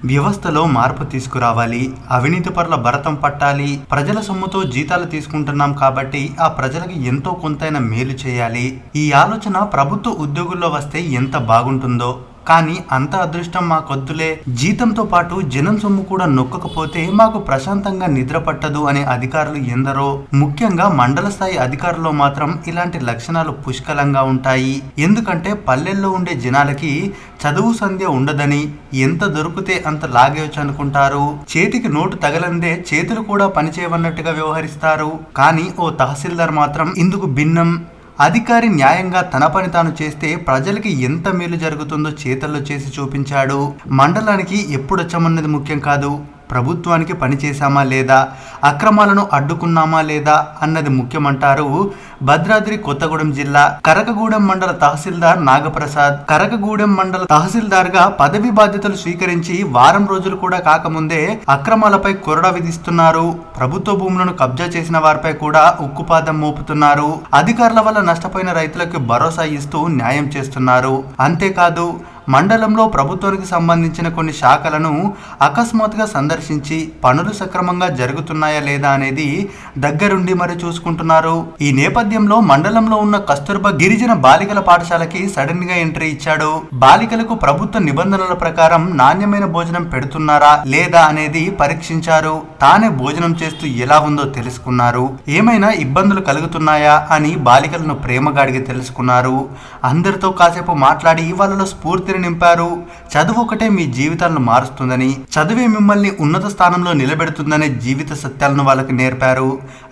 వ్యవస్థలో మార్పు తీసుకురావాలి, అవినీతి పరుల భరతం పట్టాలి. ప్రజల సొమ్ముతో జీతాలు తీసుకుంటున్నాం కాబట్టి ఆ ప్రజలకు ఎంతో కొంతైనా మేలు చేయాలి. ఈ ఆలోచన ప్రభుత్వ ఉద్యోగుల్లో వస్తే ఎంత బాగుంటుందో. కానీ అంత అదృష్టం మాకొద్దులే, జీతంతో పాటు జనం సొమ్ము కూడా నొక్కకపోతే మాకు ప్రశాంతంగా నిద్ర పట్టదు అనే అధికారులు ఎందరో. ముఖ్యంగా మండల స్థాయి అధికారుల్లో మాత్రం ఇలాంటి లక్షణాలు పుష్కలంగా ఉంటాయి. ఎందుకంటే పల్లెల్లో ఉండే జనాలకి చదువు సంధ్య ఉండదని, ఎంత దొరికితే అంత లాగేయచ్చు అనుకుంటారు. చేతికి నోటు తగలందే చేతులు కూడా పనిచేయవన్నట్టుగా వ్యవహరిస్తారు. కానీ ఓ తహసీల్దార్ మాత్రం ఇందుకు భిన్నం. అధికారి న్యాయంగా తన పని తాను చేస్తే ప్రజలకి ఎంత మేలు జరుగుతుందో చేతల్లో చేసి చూపించాడు. మండలానికి ఎప్పుడొచ్చామన్నది ముఖ్యం కాదు, ప్రభుత్వానికి పని చేశామా లేదా, అక్రమాలను అడ్డుకున్నామా లేదా అన్నది ముఖ్యమంటారు భద్రాద్రి కొత్తగూడెం జిల్లా కరకగూడెం మండల తహసీల్దార్ నాగప్రసాద్. కరకగూడెం మండల తహసీల్దార్ గా పదవి బాధ్యతలు స్వీకరించి వారం రోజులు కూడా కాకముందే అక్రమాలపై కొరడా విధిస్తున్నారు. ప్రభుత్వ భూములను కబ్జా చేసిన వారిపై కూడా ఉక్కుపాదం మోపుతున్నారు. అధికారుల వల్ల నష్టపోయిన రైతులకు భరోసా ఇస్తూ న్యాయం చేస్తున్నారు. అంతేకాదు మండలంలో ప్రభుత్వానికి సంబంధించిన కొన్ని శాఖలను అకస్మాత్తుగా సందర్శించి పనులు సక్రమంగా జరుగుతున్నాయా లేదా అనేది దగ్గరుండి మరి చూసుకుంటున్నారు. ఈ నేపథ్యంలో మండలంలో ఉన్న కస్తూర్బా గిరిజన బాలికల పాఠశాలకి సడన్ గా ఎంట్రీ ఇచ్చాడు. బాలికలకు ప్రభుత్వ నిబంధనల ప్రకారం నాణ్యమైన భోజనం పెడుతున్నారా లేదా అనేది పరీక్షించారు. తానే భోజనం చేస్తూ ఎలా ఉందో తెలుసుకున్నారు. ఏమైనా ఇబ్బందులు కలుగుతున్నాయా అని బాలికలను ప్రేమగా అడిగి తెలుసుకున్నారు. అందరితో కాసేపు మాట్లాడి వాళ్ళలో స్ఫూర్తి నింపారు. చదువు ఒకటే మీ జీవితాలను మారుస్తుందని, చదువే మిమ్మల్ని ఉన్నత స్థానంలో నిలబెడుతుందనే జీవిత సత్యాలను వాళ్ళకి నేర్పారు.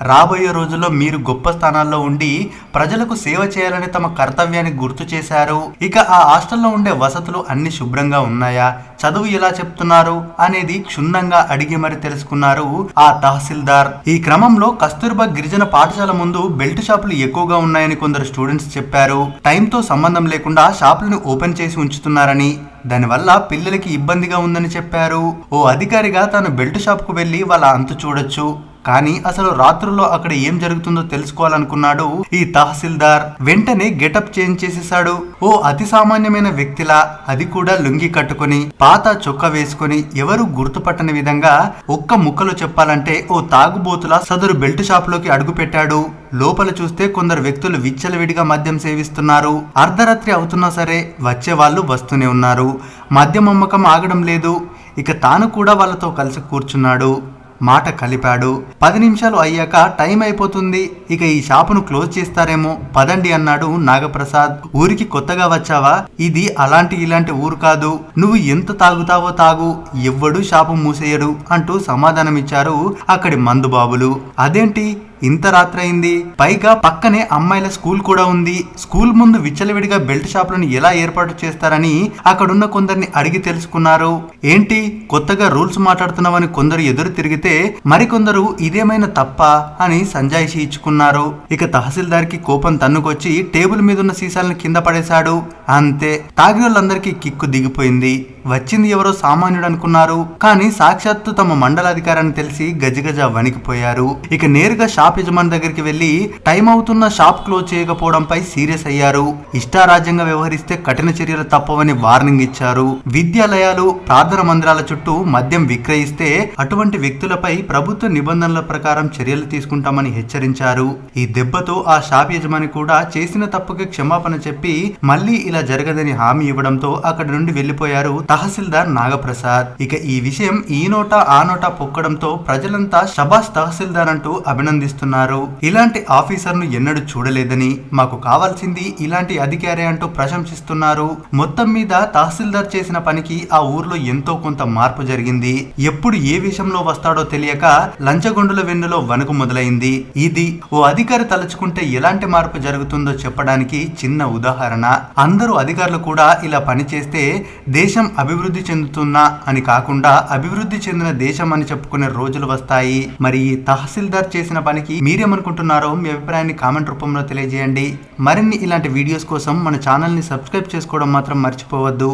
రాబోయే రోజుల్లో మీరు గొప్ప స్థానాల్లో ఉండి ప్రజలకు సేవ చేయాలని తమ కర్తవ్యాన్ని గుర్తు చేశారు. ఇక ఆ హాస్టల్లో ఉండే వసతులు అన్ని శుభ్రంగా ఉన్నాయా, చదువు ఎలా చెప్తున్నారు అనేది క్షుణ్ణంగా అడిగి మరి తెలుసుకున్నారు ఆ తహసీల్దార్. ఈ క్రమంలో కస్తూర్బా గిరిజన పాఠశాల ముందు బెల్ట్ షాపులు ఎక్కువగా ఉన్నాయని కొందరు స్టూడెంట్స్ చెప్పారు. టైంతో సంబంధం లేకుండా షాపులను ఓపెన్ చేసి ఉంచుతున్నారని, దానివల్ల పిల్లలకి ఇబ్బందిగా ఉందని చెప్పారు. ఓ అధికారిగా తాను బెల్ట్ షాప్ కు వెళ్లి వాళ్ళ అంతు చూడొచ్చు, కానీ అసలు రాత్రుల్లో అక్కడ ఏం జరుగుతుందో తెలుసుకోవాలనుకున్నాడు ఈ తహసీల్దార్. వెంటనే గెటప్ చేంజ్ చేసేశాడు. ఓ అతి సామాన్యమైన వ్యక్తిలా, అది కూడా లుంగి కట్టుకుని పాత చొక్కా వేసుకుని ఎవరు గుర్తుపట్టని విధంగా ఒక్క ముక్కలో చెప్పాలంటే ఓ తాగుబోతులా సదరు బెల్ట్ షాప్ లోకి అడుగు పెట్టాడు. లోపల చూస్తే కొందరు వ్యక్తులు విచ్చలవిడిగా మద్యం సేవిస్తున్నారు. అర్ధరాత్రి అవుతున్నా సరే వచ్చే వాళ్ళు వస్తూనే ఉన్నారు. మద్యం అమ్మకం ఆగడం లేదు. ఇక తాను కూడా వాళ్ళతో కలిసి కూర్చున్నాడు. మాట కలిపాడు. 10 నిమిషాలు అయ్యాక టైం అయిపోతుంది, ఇక ఈ షాపును క్లోజ్ చేస్తారేమో, పదండి అన్నాడు నాగప్రసాద్. ఊరికి కొత్తగా వచ్చావా, ఇది అలాంటి ఇలాంటి ఊరు కాదు, నువ్వు ఎంత తాగుతావో తాగు, ఎవ్వడు షాపు మూసేయడు అంటూ సమాధానమిచ్చారు అక్కడి మందుబాబులు. అదేంటి ఇంత రాత్రైంది, పైగా పక్కనే అమ్మాయిల స్కూల్ కూడా ఉంది, స్కూల్ ముందు విచ్చలవిడిగా బెల్ట్ షాపులను ఎలా ఏర్పాటు చేస్తారని అక్కడున్న కొందరిని అడిగి తెలుసుకున్నారు. ఏంటి కొత్తగా రూల్స్ మాట్లాడుతున్నావని కొందరు ఎదురు తిరిగితే మరికొందరు ఇదేమైనా తప్ప అని సంజాయిషి ఇచ్చుకున్నారు. ఇక తహసీల్దార్ కి కోపం తన్నుకొచ్చి టేబుల్ మీద ఉన్న సీసాలను కింద పడేశాడు. అంతే, తాగిన వాళ్ళందరికీ కిక్కు దిగిపోయింది. వచ్చింది ఎవరో సామాన్యుడు అనుకున్నారు, కానీ సాక్షాత్తు తమ మండలాధికారాన్ని తెలిసి గజగజ వణికిపోయారు. ఇక నేరుగా షాప్ యజమాని దగ్గరికి వెళ్లి టైం అవుతున్న షాప్ క్లోజ్ చేయకపోవడంపై సీరియస్ అయ్యారు. ఇష్టారాజ్యంగా వ్యవహరిస్తే కఠిన చర్యలు తప్పవని వార్నింగ్ ఇచ్చారు. విద్యాలయాలు, ప్రార్థన మందిరాల చుట్టూ మద్యం విక్రయిస్తే అటువంటి వ్యక్తులపై ప్రభుత్వ నిబంధనల ప్రకారం చర్యలు తీసుకుంటామని హెచ్చరించారు. ఈ దెబ్బతో ఆ షాప్ యజమాని కూడా చేసిన తప్పుకి క్షమాపణ చెప్పి మళ్లీ ఇలా జరగదని హామీ ఇవ్వడంతో అక్కడి నుండి వెళ్లిపోయారు తహసీల్దార్ నాగప్రసాద్. ఇక ఈ విషయం ఈ నోటా ఆ నోటా పొక్కడంతో ప్రజలంతా షబాష్ తహసీల్దార్ అంటూ అభినందిస్తున్నారు. ఇలాంటి ఆఫీసర్ను ఎన్నడూ చూడలేదని, మాకు కావాల్సింది ఇలాంటి అధికారి అంటూ ప్రశంసిస్తున్నారు. మొత్తం మీద తహసీల్దార్ చేసిన పనికి ఆ ఊర్లో ఎంతో కొంత మార్పు జరిగింది. ఎప్పుడు ఏ విషయంలో వస్తాడో తెలియక లంచగొండుల వెన్నులో వణుకు మొదలైంది. ఇది ఓ అధికారి తలుచుకుంటే ఎలాంటి మార్పు జరుగుతుందో చెప్పడానికి చిన్న ఉదాహరణ. అందరూ అధికారులు కూడా ఇలా పనిచేస్తే దేశం అభివృద్ధి చెందుతున్నా అని కాకుండా అభివృద్ధి చెందిన దేశం అని చెప్పుకునే రోజులు వస్తాయి. మరి ఈ తహసీల్దార్ చేసిన పనికి మీరేమనుకుంటున్నారో మీ అభిప్రాయాన్ని కామెంట్ రూపంలో తెలియజేయండి. మరిన్ని ఇలాంటి వీడియోస్ కోసం మన ఛానల్ని సబ్స్క్రైబ్ చేసుకోవడం మాత్రం మర్చిపోవద్దు.